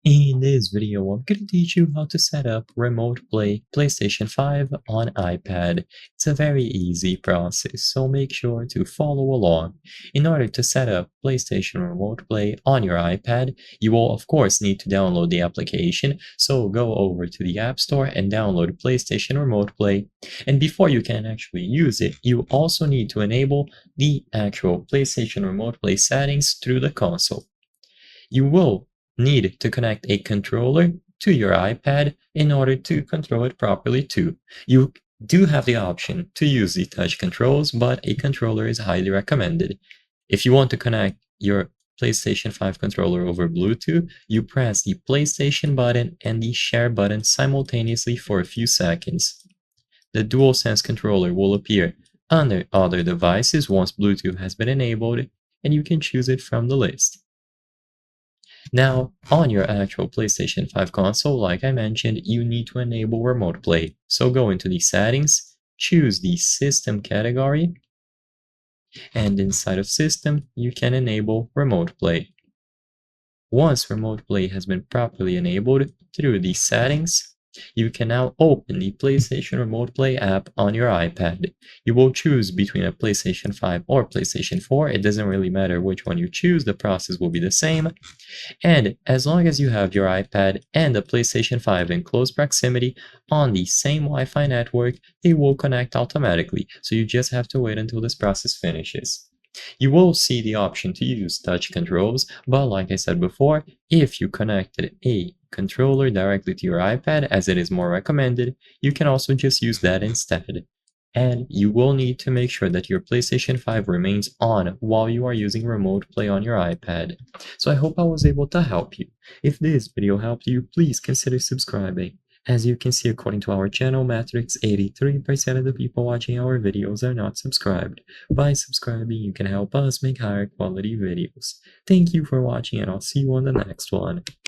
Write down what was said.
In this video, I'm going to teach you how to set up Remote Play PlayStation 5 on iPad. It's a very easy process, so make sure to follow along. In order to set up PlayStation Remote Play on your iPad, you will of course need to download the application, so go over to the App Store and download PlayStation Remote Play. And before you can actually use it, you also need to enable the actual PlayStation Remote Play settings through the console. You will need to connect a controller to your iPad in order to control it properly too. You do have the option to use the touch controls, but a controller is highly recommended. If you want to connect your PlayStation 5 controller over Bluetooth, you press the PlayStation button and the share button simultaneously for a few seconds. The DualSense controller will appear under other devices once Bluetooth has been enabled, and you can choose it from the list. Now, on your actual PlayStation 5 console, like I mentioned, you need to enable Remote Play. So go into the settings, choose the System category, and inside of System, you can enable Remote Play. Once Remote Play has been properly enabled through the settings, you can now open the PlayStation Remote Play app on your iPad. You will choose between a PlayStation 5 or PlayStation 4. It doesn't really matter which one you choose, the process will be the same. And as long as you have your iPad and the PlayStation 5 in close proximity on the same Wi-Fi network, they will connect automatically, so you just have to wait until this process finishes. You will see the option to use touch controls, but like I said before, if you connected a controller directly to your iPad, as it is more recommended, you can also just use that instead. And you will need to make sure that your PlayStation 5 remains on while you are using Remote Play on your iPad. So I hope I was able to help you. If this video helped you, please consider subscribing. As you can see, according to our channel metrics, 83% of the people watching our videos are not subscribed. By subscribing, you can help us make higher quality videos. Thank you for watching, and I'll see you on the next one.